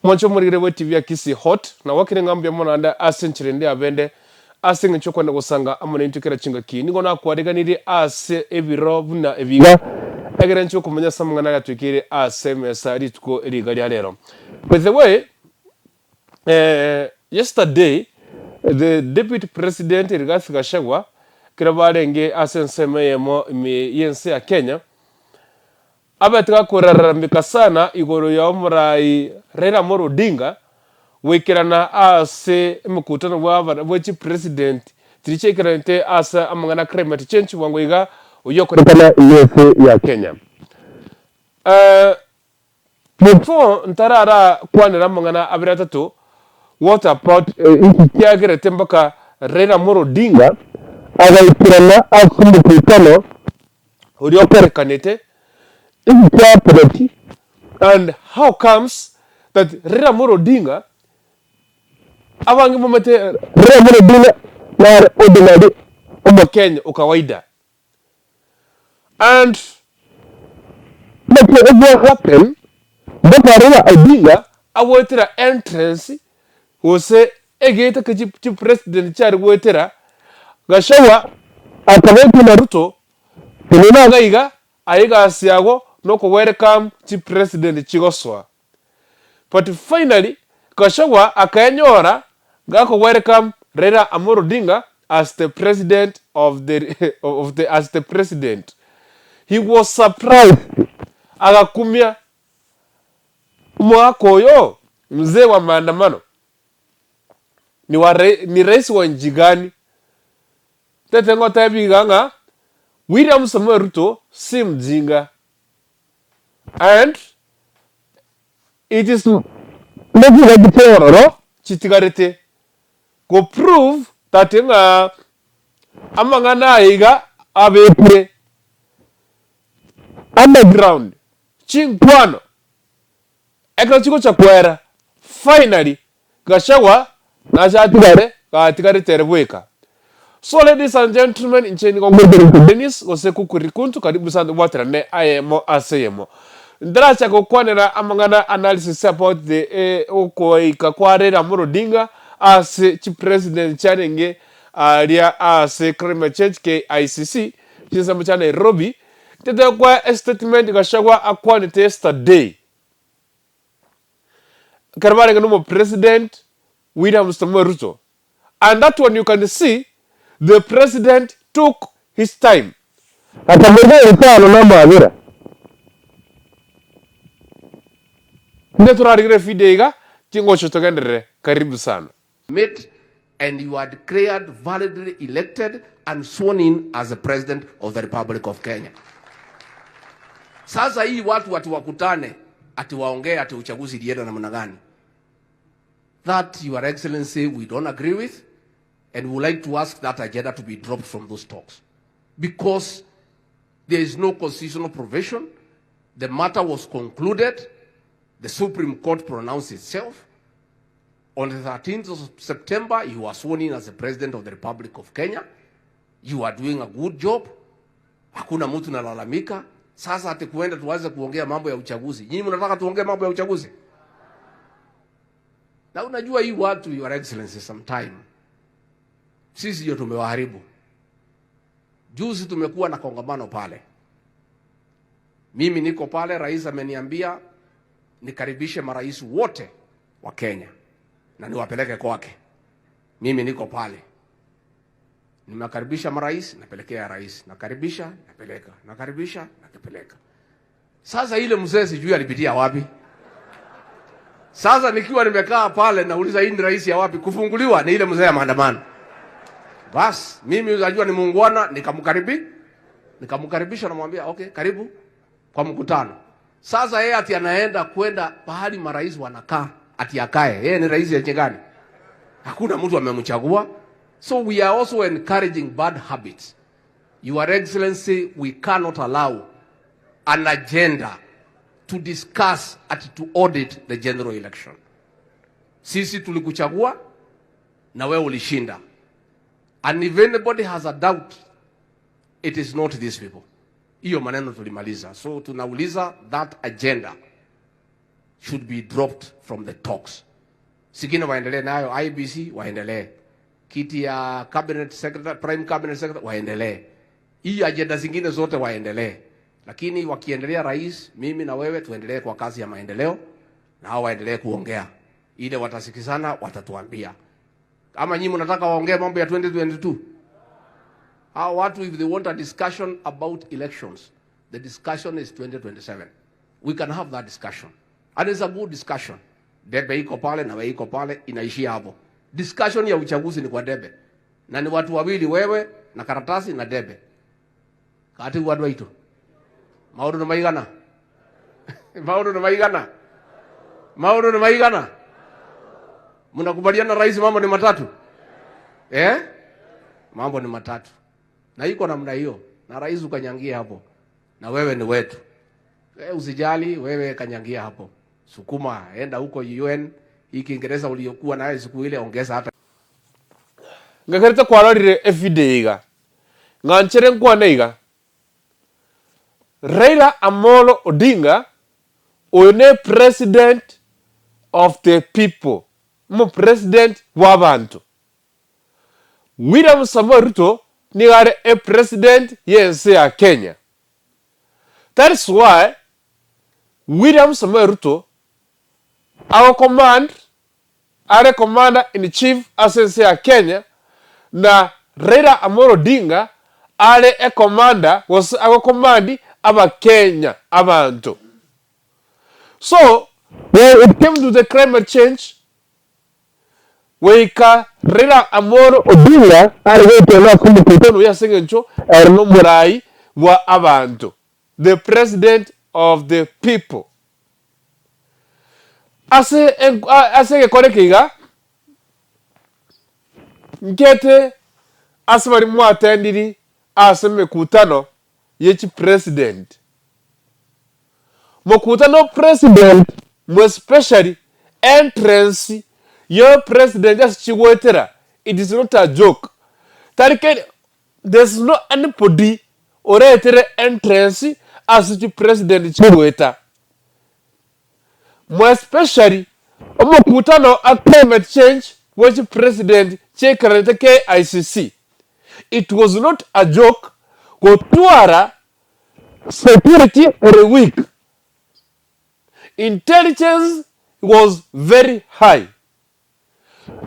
Mwancho murigire we TV ya KICC hot na wakire ngambya mona anda asenchire ndi abende asenga chokwa na gusanga amona intukira chinga ki ningo na kwariganire ase ebiro buna ebiga egere ncho kumenya samngana gatwikire ase mesa ritko erigari alero. By the way, yesterday the deputy president Rigathi Gachagua kirabarenge asenseme yemo yense ya Kenya abatika kurarambika sana igoro ya umurai Raila Odinga wekirana ase mukutano wa president tirichekerante asa amangana climate change wangoiga uyokorekana yense ya Kenya. Before ntarara kwanira amangana abiratatu what about ikiagere tembaka Raila Odinga agayikirana ase mukutano uyokorekanete and how comes that Raila Odinga abangi momete Raila Odinga na ordinary Kenya ukawaida and what happened but Raila Odinga awetera entrance wose egeta ki president chari wetera Gachagua akabeti na Ruto tunina gaiga aiga asiago noko welcome to president Chigoswa. But finally, Gachagua akanyora gako welcome Raila Odinga as the president of the president. He was surprised. Agakumia mwako yo mzee wa maandamano. Ni rais wa nchi gani? Tetengo tabi ganga William Samuel Ruto si mjinga. And it is making a detail chitigarete go prove that amangana aiga abepre underground chingwano ekachiko chakwera finally Gachagua na chatigare katigare terweka. So ladies and gentlemen, in cheni kwa Dennis oseku kurikuntu karibu sana watrane ayemo aseyemo. Ndaracha kokwanera amangana analysis about the okoika kwa Raila Odinga as chief president chanenge ria as climate change KICC chinsa mchana Nairobi tete kwa statement Gachagua akwani yesterday. Karabare ngano president William Ruto. And that one you can see the president took his time. Atamwambia mfano namba avira. Neturarigre fideiga tingo chotogendere karibu sana. Met and you are declared validly elected and sworn in as the president of the Republic of Kenya. Sasa hii watu wakutane ati waongee ati uchaguzi lienda namna gani? That, Your Excellency, we don't agree with. And we would like to ask that agenda to be dropped from those talks. Because there is no constitutional provision. The matter was concluded. The Supreme Court pronounced itself. On the 13th of September, you are sworn in as the President of the Republic of Kenya. You are doing a good job. Hakuna mtu nalalamika. Sasa ati kuenda tuanze kuongea mambo ya uchaguzi. Nyinyi mnataka tuongee mambo ya uchaguzi? Na unajua hii watu, Your Excellency, sometime sisi ndio tumewaharibu. Juzi tumekuwa na kongamano pale. Mimi niko pale, rais ameniambia nikaribishe marais wote wa Kenya na niwapeleke kwake. Mimi niko pale. Nimekaribisha marais, napelekea rais. Nakaribisha, napeleka. Nakaribisha, nakipeleka. Sasa ile mzee sijui alipitia wapi. Sasa nikiwa nimekaa pale nauliza hii ni rais ya wapi kufunguliwa ni ile mzee ya maandamano. Bas, mimi unajua ni muungwana, nikamkaribisha namwambia okay, karibu kwa mkutano. Sasa yeye ati anaenda kwenda pahali marais wanakaa, ati akae. Yeye ni rais ya nchi gani? Hakuna mtu amemchagua. So we are also encouraging bad habits. Your Excellency, we cannot allow an agenda to discuss at to audit the general election. Sisi tulikuchagua na wewe ulishinda. And if anybody has a doubt, it is not these people. Hiyo maneno tulimaliza. So tunauliza that agenda should be dropped from the talks. Sikina waendelee nayo, IBC waendelee. Kiti ya cabinet secretary, prime cabinet secretary waendelee. Hii agenda zingine zote waendelee. Lakini wakiendelea rais, mimi na wewe tuendelee kwa kazi ya maendeleo na hao waendelee kuongea. Ile watasikizana watatuambia. Kama nyinyi mnataka waongee mambo ya 2022. Hao watu, if they want a discussion about elections, the discussion is 2027. We can have that discussion. And it's a good discussion. Debe iko pale na wewe iko pale, inaishia hapo. Discussion ya uchaguzi ni kwa debe. Na ni watu wawili, wewe na karatasi na debe. Kati watu waitu. Mauru na maigana. Mauru na maigana. Mauru na maigana. Mnakubaliana rais mambo ni matatu? Mambo ni matatu. Na iko namna hiyo. Na rais ukanyangia hapo. Na wewe ni wetu. Usijali, wewe kanyangia hapo. Sukuma, enda huko UN. Hii Kiingereza uliyokuwa nayo siku ile ongeza hata. Ngakarita kwa lorire everyday iga. Nganchere nkwane iga. Raila Amolo Odinga one president of the people. Mo president w'abantu. William Samoei Ruto ni gare a president yense ya Kenya. That is why William Samoei Ruto, our commander in chief asense ya Kenya, na Raila Amolo Odinga are a commander was our commandi aba Kenya abantu. So when it came to the climate change, Weika Raila Amolo Odinga arigotona kumukutano ya sengencho erno murai wa abantu, the president of the people. Ase gekorekiga ngete asmari mwatendiri aseme kutano yechi president. Mokutano president mo especially entrance your president just chiwetera. It is not a joke. Tarike, there's no anybody or entrance as the president chiweta. More especially omokutano a climate change which president chekarete KICC. It was not a joke. Kotwara security every week. Intelligence was very high.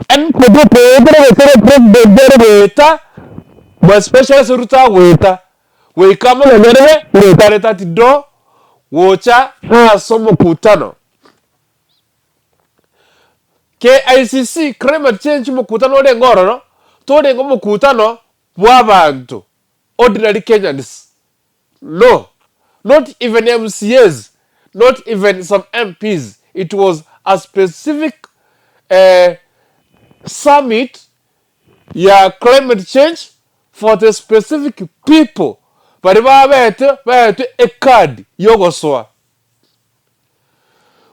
And president especially Ruto weta we kama ngere weta leta tido wocha somo kutano KICC climate change mukutano le ngoro no to le mukutano w'abantu ordinary Kenyans. No, not even MCAs, not even some MPs. It was a specific summit ya climate change for the specific people. Bari babete a card yogoswa.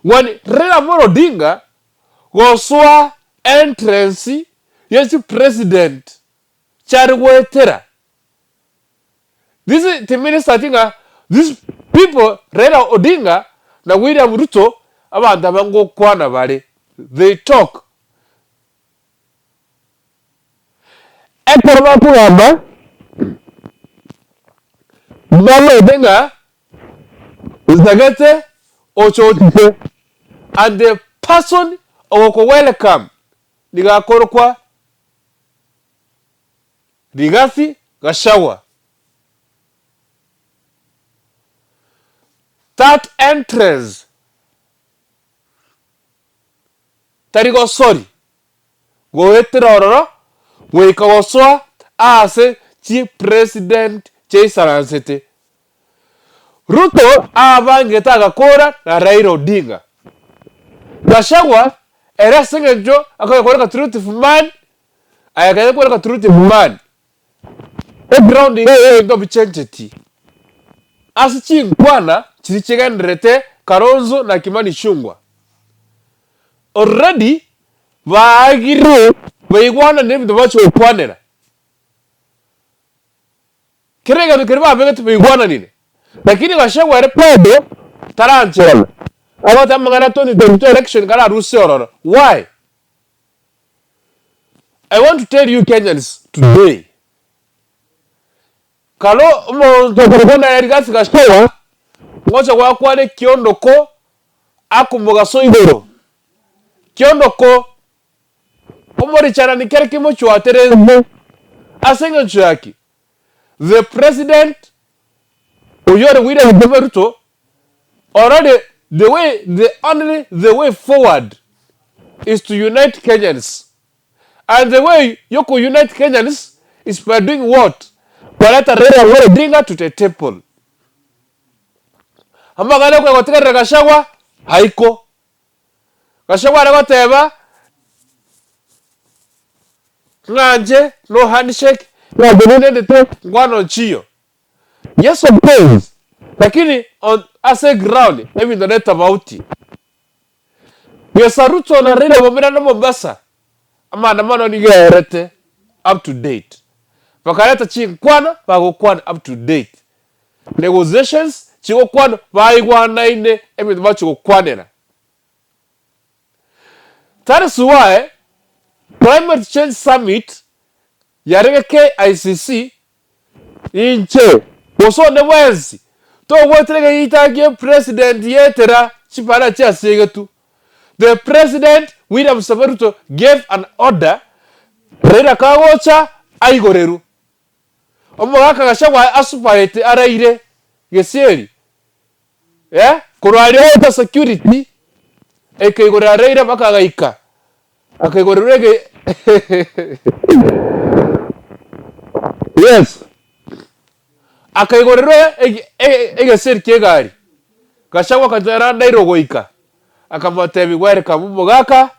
When Raila Amolo Odinga goswa entrance yes president charwetera. This is the minister thing. These people Raila Odinga na William Ruto abantu abango kwana bale. They talk. Ekoroba kuamba Mama Odinga Zagate Ochotife, and the person oko welcome niga korokwa Rigathi Gachagua. That entrance tarigo sorry go etrororo we kawaswa ase chief president Chesaransete Ruto abangeta gakora na Raila Odinga. Gachagua era sengejo akakora truth of man ayakora truth of man. E ground ndo bichenteti. Asichi nkwana chiricheganrete Kalonzo na Kimani Ichung'wah. Already bagiru bayigwana n'ibintu bacho kwanera. Kirega bikirba abegete bayigwana nine. Lakini Gachagua ari pedo taranchera. about amagana 2022 election kala rusi ororo. Why? I want to tell you Kenyans today. Kalo mo tokorona erigasi Gachagua ngoja kwa kwale kiondoko akumugaso igoro. Kiondoko omori chana ni kerki mo chwatere asenga chaki. The president Uyore William Ruto already the way forward is to unite Kenyans. And the way you could unite Kenyans is by doing what? Paleta Raila Odinga to the temple. Amagana kwa katika Gachagua haiko. Gachagua anateba nganje no handshake no benene de ngwano chio. Yes of course. Lakini on as a ground even the net about it. Yes Ruto na Raila wamena na Mombasa. Maandamano ni gerete up to date. Bakaleta chikwana bagokwana up to date. Negotiations chikwana baigwana ine everything bachikwanera. That is why Climate Change Summit yarege KICC inche bosone mwezi to wetrege yitagie president yetera chipara cha segetu. The president William Ruto gave an order Raila kagocha aigoreru. Omugaka Gachagua asupayete araire geseri. Kurwari hota security ekegora Raila bakagaika. Akegorege yes. Akegorere egeseri kegari. Gachagua katara ndairogoika. Akamotebi welcome mugaka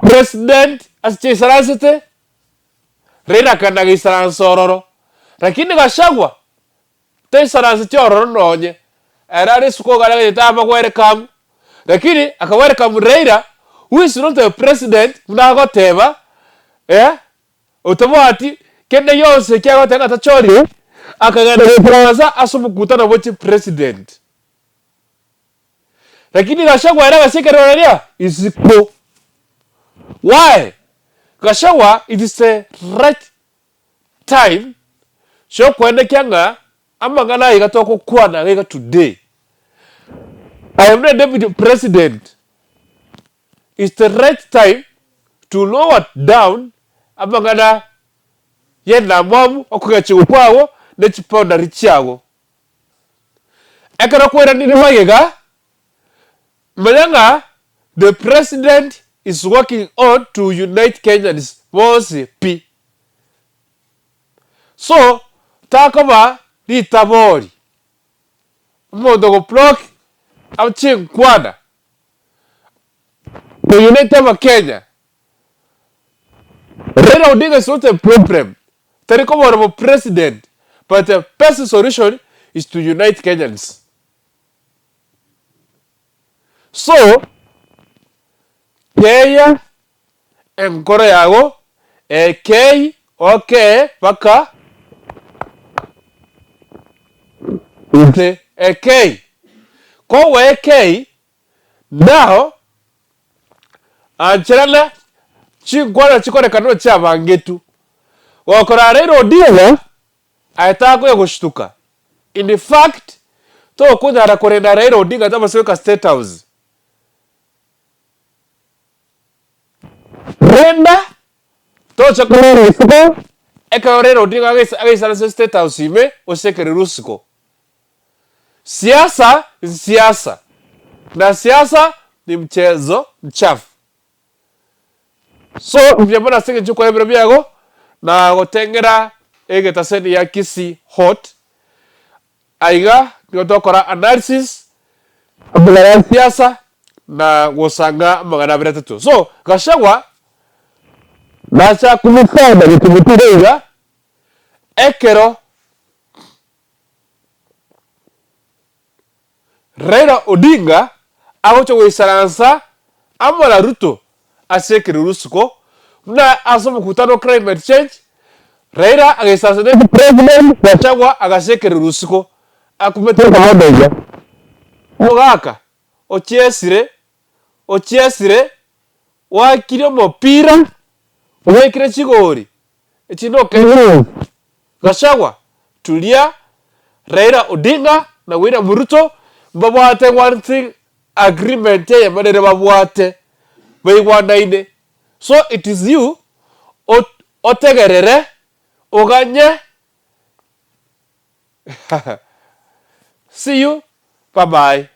president asichisaransete Raila kana gisaransoro lakini Gachagua tesaransete ororo nonye erari suko gara gitama welcome lakini aka welcome Raila who is not the president munagoteba otomati kende yose kyagoteka tachori akagana gitaraza asumukutana bochi president. Lakini Gachagua era gasekereria isiko. Why? Gachagua it is the right time sho kwende kyanga amangana igatoko kwana gega today. I am the deputy president. It's the right time to lower down amangana yenda mwamu okugachigo kwawo nechiponda richago. Ekara kwera ni magega. Malanga, the president is working on to unite Kenyans. Wose P. So, takoma ni tabori. Mondo block amching kwana. To unite Kenya. Raila Odinga is not a problem. Tarikoma of a president. But the best solution is to unite Kenyans. So, Kenya enkoro yago K okay baka K kowe K now ancherala chingwana chikore kano cha bangetu wakora Raila Odinga ayatako yagushtuka. In fact to kunyara korenda Raila Odinga tamasweka State House Renda tocha korero siko eka Raila Odinga agaisala State House ime osekere rusiko. Siasa na siasa ni mchezo mchafu. So mjabona senge chukwa ebro byago na gotengera egetaseni ya KICC hot aiga ngotokora analysis abula siasa na gosanga magana biratatu. So Gachagua nacha kumufanda bitumutiriga ekero Raila Odinga agocho wisaransa amala Ruto asekere rusuko na asomo kutano climate change Raila agesasane president Gachagua agasekere rusuko akumete kamodoja mugaka ochiesire wakire omopira owekire chigori echino kero Gachagua tulia Raila Odinga na William Ruto babwate one thing agreement ye madere babwate baigwanaine. So it is you otegerere oganye. See you, bye bye.